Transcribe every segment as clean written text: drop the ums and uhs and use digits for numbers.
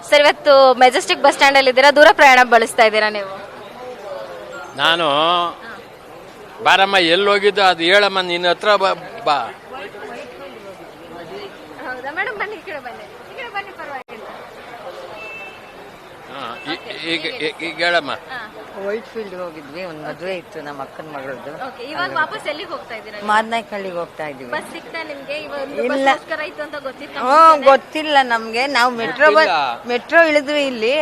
Sir, ಇವತ್ತು Majestic bus stand ಅಲ್ಲಿ ಇದ್ದೀರಾ, ದೂರ ಪ್ರಯಾಣ ಬಳಸ್ತಾ ಇದ್ದೀರಾ ನೀವು? ನಾನು ಬಾರಮ್ಮ ಎಲ್ಲಿ ಹೋಗಿದ್ದು ಅದು ಹೇಳಮ್ಮ, ನಿನ್ನ ಹತ್ರ ಬಾ. ಹೌದಾ ಮೇಡಮ್, ಬನ್ನಿ, ಈ ಕಡೆ ಬನ್ನಿ, ಈ ಕಡೆ ಬನ್ನಿ, ಪರವಾಗಿಲ್ಲ. ಈಗ ಹೇಳಮ್ಮ. ವೈಟ್ ಫೀಲ್ಡ್ ಹೋಗಿದ್ವಿ, ಒಂದು ಮದುವೆ ಇತ್ತು ನಮ್ಮ ಅಕ್ಕನ ಮಗಳದ್ದು. ಇವಾಗ ವಾಪಸ್ ಎಲ್ಲಿಗೆ ಹೋಗ್ತಾ ಇದ್ದೀರಾ? ಮಾದನಾಯಕಳ್ಳಿಗೆ ಹೋಗ್ತಾ ಇದೀವಿ. ಬಸ್ ಸಿಗ್ತಾ ನಿಮ್ಗೆ? ಇಲ್ಲ. ಇತ್ತು ಅಂತ ಗೊತ್ತಿತ್ತು? ಗೊತ್ತಿಲ್ಲ ನಮ್ಗೆ. ನಾವು ಮೆಟ್ರೋ ಇಳಿದ್ವಿ ಇಲ್ಲಿ.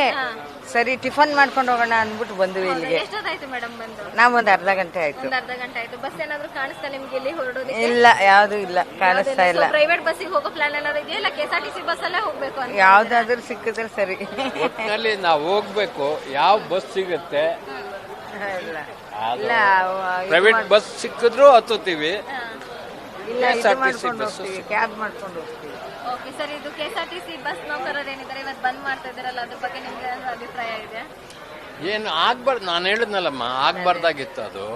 ಸರಿ ಟಿಫನ್ ಮಾಡ್ಕೊಂಡು ಹೋಗೋಣ ಅಂದ್ಬಿಟ್ಟು ಬಂದ್ವಿ ಇಲ್ಲಿಗೆ. ಎಷ್ಟೊತ್ತಾಯ್ತು ಮೇಡಮ್ ಬಂದು? ನಾವು ಒಂದು ಅರ್ಧ ಗಂಟೆ ಆಯ್ತು. ಅರ್ಧ ಗಂಟೆ ಆಯ್ತು. ಬಸ್ ಏನಾದ್ರು ಕಾಣಿಸ್ತಾ ನಿಮ್ಗೆ ಇಲ್ಲಿ ಹೊರಡೋದಕ್ಕೆ? ಇಲ್ಲ, ಯಾವ್ದು ಇಲ್ಲ, ಕಾಣಿಸ್ತಾ ಇಲ್ಲ. ಪ್ರೈವೇಟ್ ಬಸ್ಸಿಗೆ ಹೋಗೋ ಪ್ಲಾನ್ ಏನಾದ್ರು ಇದೆಯಾ, ಇಲ್ಲ KSRTC ಬಸ್ ಅಲ್ಲೇ ಹೋಗ್ಬೇಕು ಅಂತ? ಯಾವ್ದಾದ್ರು ಸಿಕ್ಕಿದ್ರೆ ಸರಿ. ಒಟ್ಟಿನಲ್ಲಿ ನಾವು ಹೋಗ್ಬೇಕು, ಯಾವ ಬಸ್ ಸಿಗುತ್ತೆ. ಇಲ್ಲ, ಪ್ರೈವೇಟ್ ಬಸ್ ಸಿಕ್ಕಿದ್ರು ಹತ್ತುತ್ತೀವಿ, ಇಲ್ಲ, ಮಾಡ್ಕೊಂಡು ಹೋಗ್ತೀವಿ, ಕ್ಯಾಬ್ ಮಾಡ್ಕೊಂಡು ಹೋಗ್ತೀವಿ. ಓಕೆ ಸರ್, ಇದು KSRTC ಬಸ್ ನೌಕರರು ಏನಿದ್ದಾರೆ ಇವತ್ತು ಬಂದ್ ಮಾಡ್ತಾ ಇದಾರಲ್ಲ, ಅದ್ರ ಬಗ್ಗೆ ನಿಮ್ಗೆ ಏನಾದ್ರು ಅಭಿಪ್ರಾಯ ಇದೆ? ಏನು ಆಗ್ಬಾರ್ದು, ನಾನು ಹೇಳಿದ್ನಲ್ಲಮ್ಮ, ಆಗ್ಬಾರ್ದಾಗಿತ್ತು ಅದು.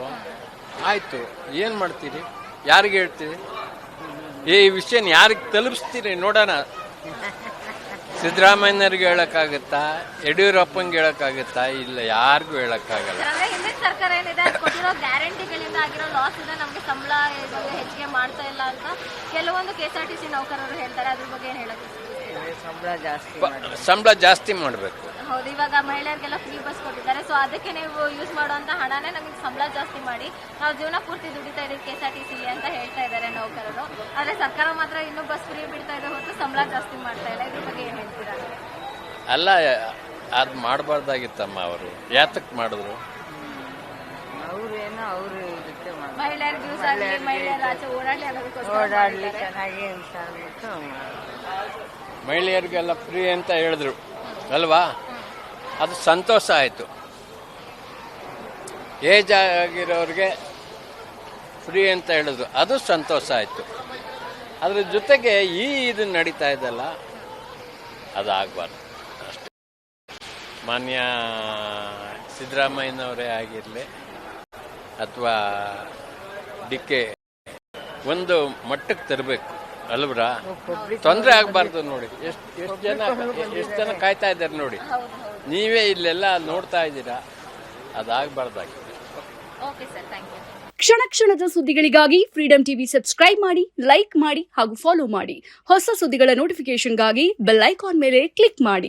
ಆಯ್ತು, ಏನ್ ಮಾಡ್ತೀರಿ, ಯಾರಿಗೆ ಹೇಳ್ತೀರಿ ಈ ವಿಷಯನ, ಯಾರಿಗೆ ತಲುಪಿಸ್ತೀರಿ ನೋಡೋಣ. ಸಿದ್ದರಾಮಯ್ಯನವ್ರಿಗೆ ಹೇಳಕ್ಕಾಗತ್ತಾ, ಯಡಿಯೂರಪ್ಪಂಗೆ ಹೇಳಕ್ಕಾಗತ್ತಾ? ಇಲ್ಲ, ಯಾರಿಗೂ ಹೇಳಕ್ಕಾಗಲ್ಲ. ಹಿಂದಿನ ಸರ್ಕಾರ ಏನಿದೆ ಕೊಟ್ಟಿರೋ ಗ್ಯಾರಂಟಿಗಳಿಂದ ಆಗಿರೋ ಲಾಸ್ ಇದೆ, ನಮ್ಗೆ ಸಂಬಳ ಹೆಚ್ಚಿಗೆ ಮಾಡ್ತಾ ಇಲ್ಲ ಅಂತ ಕೆಲವೊಂದು KSRTC ನೌಕರರು ಹೇಳ್ತಾರೆ. ಅದ್ರ ಬಗ್ಗೆ ಏನ್ ಹೇಳಕ್ಕೆ? ಸಂಬಳ ಜಾಸ್ತಿ ಮಾಡಬೇಕು. ಹೌದು, ಇವಾಗ ಮಹಿಳೆಯರಿಗೆಲ್ಲ ಫ್ರೀ ಬಸ್ ಕೊಟ್ಟಿದ್ದಾರೆ. ಸೊ ಅದಕ್ಕೆ ನೀವು ಯೂಸ್ ಮಾಡುವಂತ ಹಣನೇ ನಮಗೆ ಸಂಬಳ ಜಾಸ್ತಿ ಮಾಡಿ ನಾವು ಜೀವನ ಪೂರ್ತಿ ದುಡಿತಾ ಇದ್ದೀವಿ KSRTC ಅಂತ ಹೇಳ್ತಾ ಇದ್ದಾರೆ ನೌಕರರು. ಆದ್ರೆ ಸರ್ಕಾರ ಮಾತ್ರ ಇನ್ನೂ ಬಸ್ ಫ್ರೀ ಬಿಡ್ತಾ ಇದೆ ಹೊರತು ಸಂಬಳ ಜಾಸ್ತಿ ಮಾಡ್ತಾ ಇಲ್ಲ. ಇದ್ರ ಬಗ್ಗೆ ಏನ್ ಹೇಳ್ತೀರಾ? ಅಲ್ಲ, ಅದ್ ಮಾಡಬಾರ್ದಾಗಿತ್ತಮ್ಮ. ಅವರು ಯಾತಕ್ ಮಾಡಿದ್ರು? ಮಹಿಳೆಯರಿಗೆ ಯೂಸ್ ಆಗಲಿ, ಮಹಿಳೆಯರ ಆಚೆ ಓಡಾಡ್ಲಿ ಓಡಾಡ್ಲಿ ಚೆನ್ನಾಗಿ ಅಂತ ಅಂದ್ಬಿಟ್ಟು ಮಹಿಳೆಯರಿಗೆಲ್ಲ ಫ್ರೀ ಅಂತ ಹೇಳಿದ್ರು ಅಲ್ವಾ, ಅದು ಸಂತೋಷ ಆಯಿತು. ಏಜ್ ಆಗಿರೋರಿಗೆ ಫ್ರೀ ಅಂತ ಹೇಳಿದ್ರು, ಅದು ಸಂತೋಷ ಆಯಿತು. ಅದ್ರ ಜೊತೆಗೆ ಇದು ನಡೀತಾ ಇದೆಲ್ಲ, ಅದು ಆಗಬಾರ್ದು ಅಷ್ಟೇ. ಮಾನ್ಯ ಸಿದ್ದರಾಮಯ್ಯನವರೇ ಆಗಿರಲಿ ಅಥವಾ DK ಒಂದು ಮಟ್ಟಕ್ಕೆ ತರಬೇಕು ಅಲ್ವ್ರಾ? ತೊಂದರೆ ಆಗಬಾರ್ದು. ನೋಡಿ ಎಷ್ಟು ಜನ ಕಾಯ್ತಾ ಇದ್ದಾರೆ ನೋಡಿ, ನೀವೇ ಇಲ್ಲೆಲ್ಲ ನೋಡ್ತಾ ಇದ್ದೀರಾ, ಅದಾಗಬಾರ್ದಾಗಿದೆ. ಕ್ಷಣ ಕ್ಷಣದ ಸುದ್ದಿಗಳಿಗಾಗಿ ಫ್ರೀಡಂ ಟಿವಿ ಸಬ್ಸ್ಕ್ರೈಬ್ ಮಾಡಿ, ಲೈಕ್ ಮಾಡಿ ಹಾಗೂ ಫಾಲೋ ಮಾಡಿ. ಹೊಸ ಸುದ್ದಿಗಳ ನೋಟಿಫಿಕೇಶನ್ಗಾಗಿ ಬೆಲ್ ಐಕಾನ್ ಮೇಲೆ ಕ್ಲಿಕ್ ಮಾಡಿ.